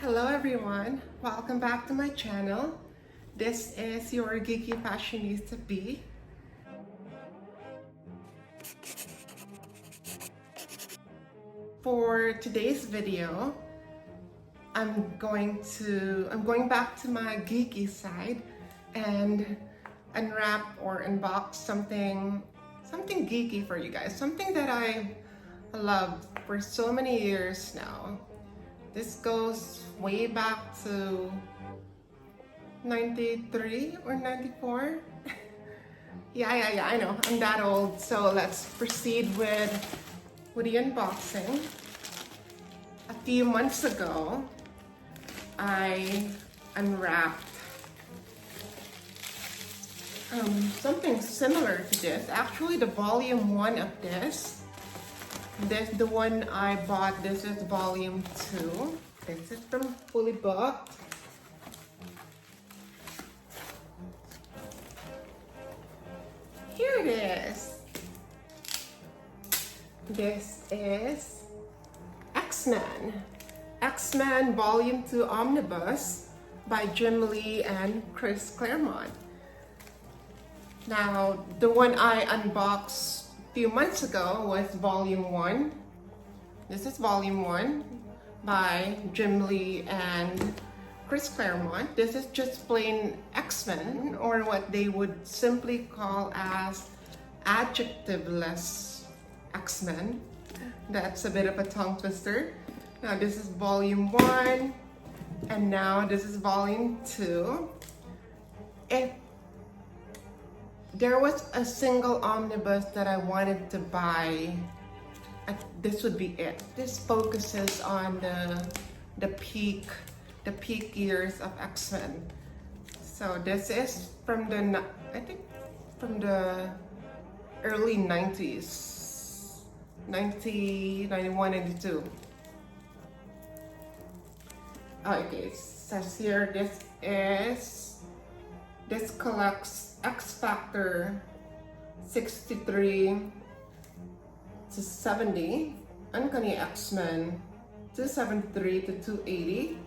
Hello everyone, welcome back to my channel. This is your geeky fashionista B. For today's video, I'm going back to my geeky side and unwrap or unbox something geeky for you guys, something that I loved for so many years now. This goes way back to 93 or 94. Yeah, I know, I'm that old. So let's proceed with the unboxing. A few months ago, I unwrapped something similar to this. Actually, the volume 1 of this. The one I bought, this is volume 2. This is from Fully Booked. Here it is. This is X-Men. X-Men Volume 2 Omnibus by Jim Lee and Chris Claremont. Now, the one I unboxed few months ago was volume 1. This is volume 1 by Jim Lee and Chris Claremont. This is just plain X-Men, or what they would simply call as adjectiveless X-Men. That's a bit of a tongue twister. Now this is volume 1 and now this is volume 2. If there was a single omnibus that I wanted to buy, this would be it. This focuses on the peak years of X-Men. So this is from the, I think from the early 90s, 90, 91, 92. Okay, it says here this collects X Factor 63 to 70, Uncanny X-Men 273 to 280,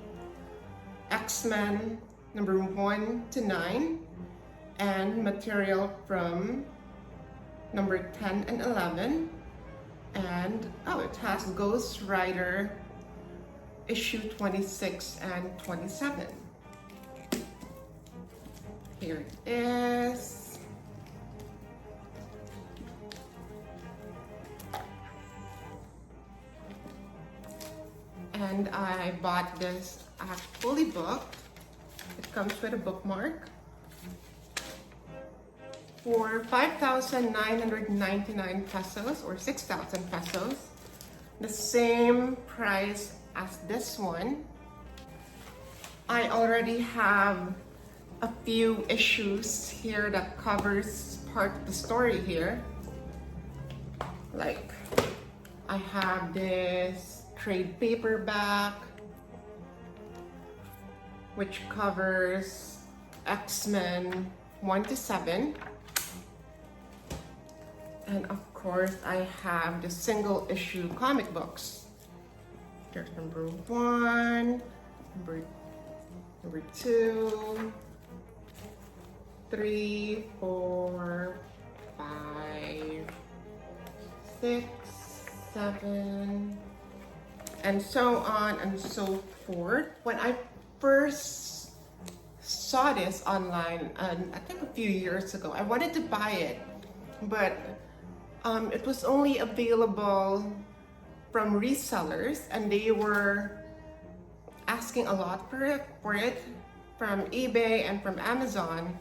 X-Men number 1 to 9, and material from number 10 and 11. And it has Ghost Rider issue 26 and 27. Here it is. And I bought this at Fully Booked. It comes with a bookmark for 5,999 pesos or 6,000 pesos. The same price as this one. I already have a few issues here that covers part of the story here. Like, I have this trade paperback which covers X-Men 1 to 7. And of course, I have the single issue comic books. There's number 1, number 2, 3, 4, 5, 6, 7, and so on and so forth. When I first saw this online, I think a few years ago, I wanted to buy it, but it was only available from resellers, and they were asking a lot for it from eBay and from Amazon.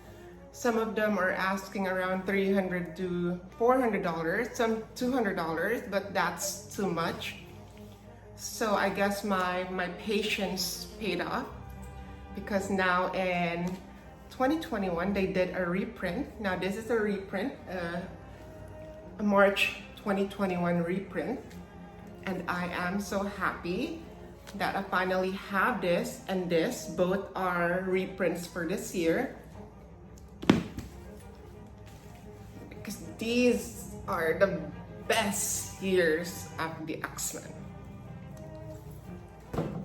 Some of them are asking around $300 to $400, some $200, but that's too much. So I guess my patience paid off, because now in 2021 they did a reprint. Now this is a reprint, a March 2021 reprint, and I am so happy that I finally have this and this. Both are reprints for this year, because these are the best years of the X-Men.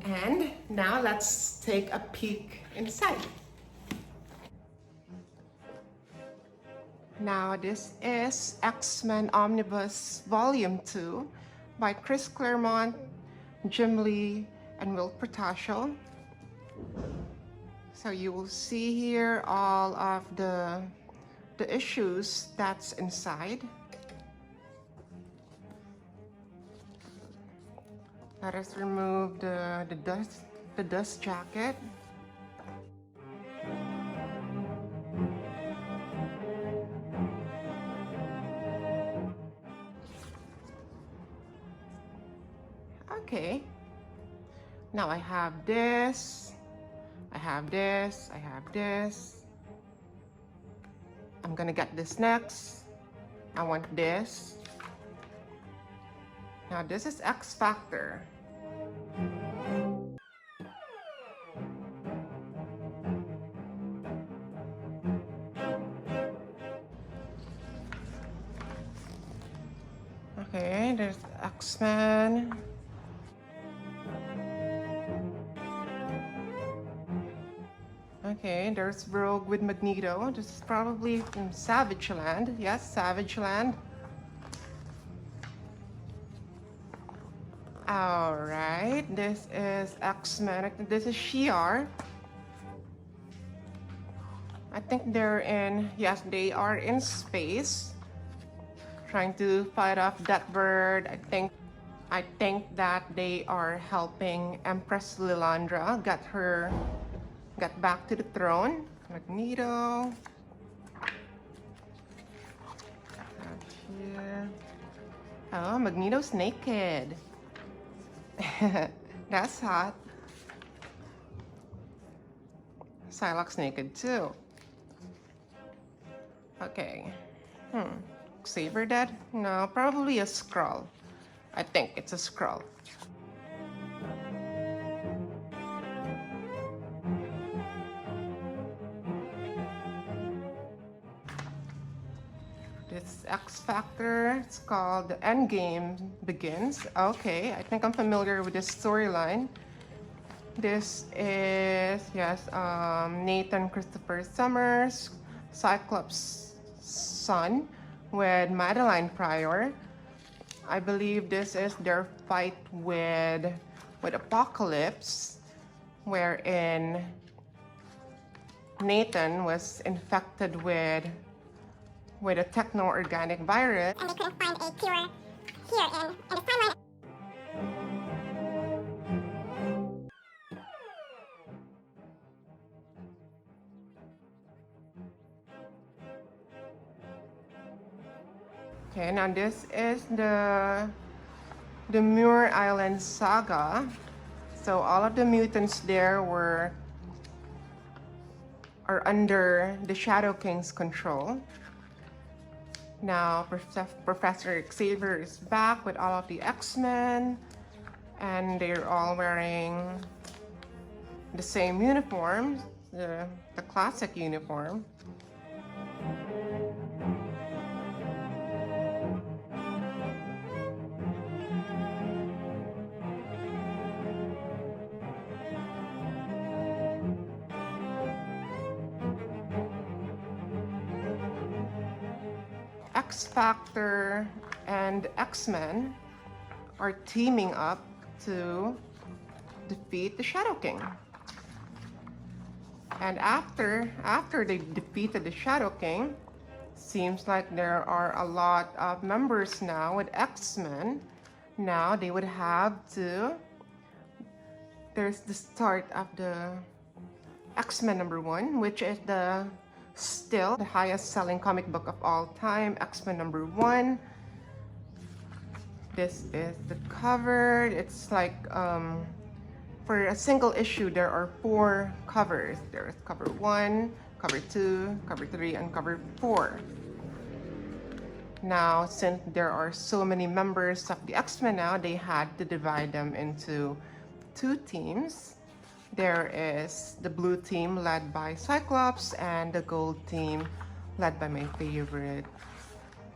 And now let's take a peek inside. Now this is X-Men Omnibus Volume 2 by Chris Claremont, Jim Lee, and Will Portacio. So you will see here all of the issues that's inside. Let us remove the dust jacket. Okay. Now I have this. I have this. I have this. I'm gonna get this next. I want this. Now this is X Factor. Okay, there's X-Men. Okay, there's Rogue with Magneto. This is probably from Savage Land. Yes, Savage Land. Alright, this is X-Men. I think this is Shi'ar. I think they're in, yes, they are in space, trying to fight off that bird. I think that they are helping Empress Lilandra get back to the throne. Magneto. Here. Oh, Magneto's naked. That's hot. Psylocke's naked too. Okay. Xavier dead? No, probably a Skrull. I think it's a Skrull. This X Factor, it's called The Endgame Begins. Okay, I think I'm familiar with this storyline. This is, yes, Nathan Christopher Summers, Cyclops' son, with Madeline Pryor. I believe this is their fight with Apocalypse, wherein Nathan was infected with a techno-organic virus. And they couldn't find a cure here in this timeline. Okay, now this is the Muir Island saga. So all of the mutants there are under the Shadow King's control. Now Professor Xavier is back with all of the X-Men, and they're all wearing the same uniform, the classic uniform. X Factor and X-Men are teaming up to defeat the Shadow King. And after they defeated the Shadow King, seems like there are a lot of members now with X-Men. Now they would have to, there's the start of the X-Men #1, which is still the highest selling comic book of all time, X-Men #1. This is the cover. It's like, for a single issue, there are 4 covers. There's cover 1, cover 2, cover 3, and cover 4. Now, since there are so many members of the X-Men now, they had to divide them into 2 teams. There is the blue team led by Cyclops and the gold team led by my favorite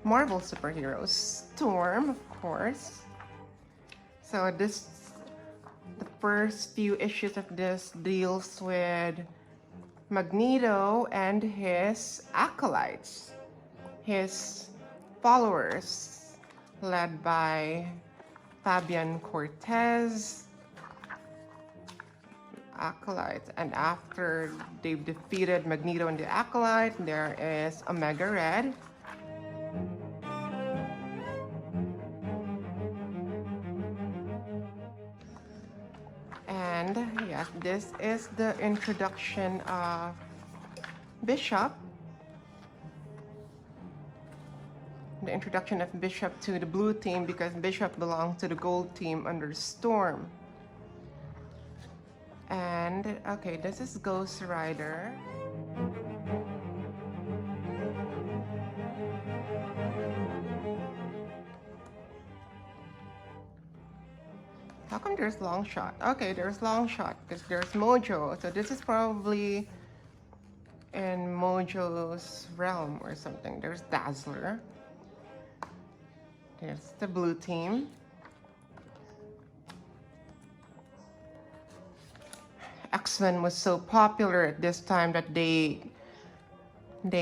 Marvel superhero, Storm, of course. So the first few issues of this deals with Magneto and his acolytes, his followers, led by Fabian Cortez, acolytes. And after they've defeated Magneto and the acolyte, there is Omega Red. And yes, this is the introduction of Bishop. The introduction of Bishop to the blue team, because Bishop belongs to the gold team under Storm. And okay, this is Ghost Rider. How come there's long shot? Okay, there's long shot because there's Mojo. So this is probably in Mojo's realm or something. There's Dazzler. There's the blue team. X-Men was so popular at this time that they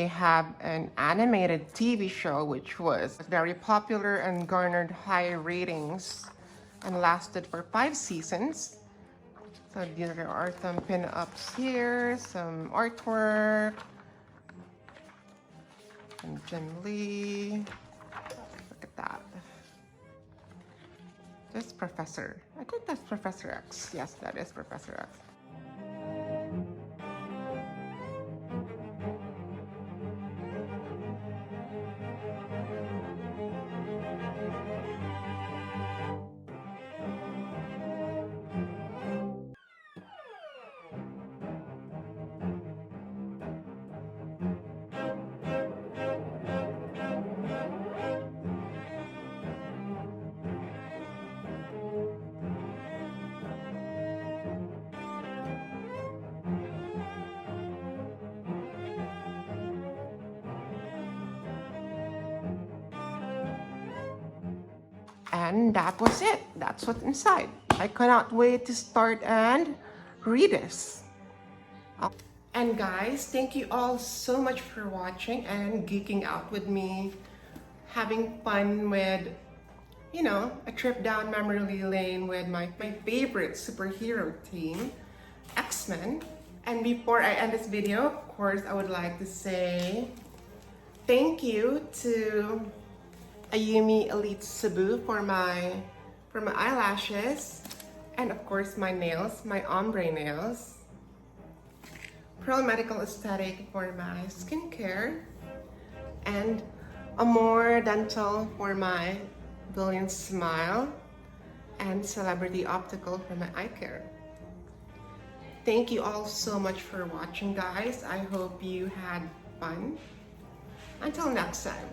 have an animated TV show which was very popular and garnered high ratings and lasted for 5 seasons. So there are some pin-ups here, some artwork, and Jim Lee. Look at that. This Professor. I think that's Professor X. Yes, that is Professor X. And that was it. That's what's inside. I cannot wait to start and read this. And guys, thank you all so much for watching and geeking out with me, having fun with, you know, a trip down memory lane with my favorite superhero team, X-Men. And before I end this video, of course, I would like to say thank you to Ayumi Elite Cebu for my eyelashes, and of course my nails, my ombre nails. Pearl Medical Aesthetic for my skincare, and Amor Dental for my brilliant smile, and Celebrity Optical for my eye care. Thank you all so much for watching, guys. I hope you had fun. Until next time.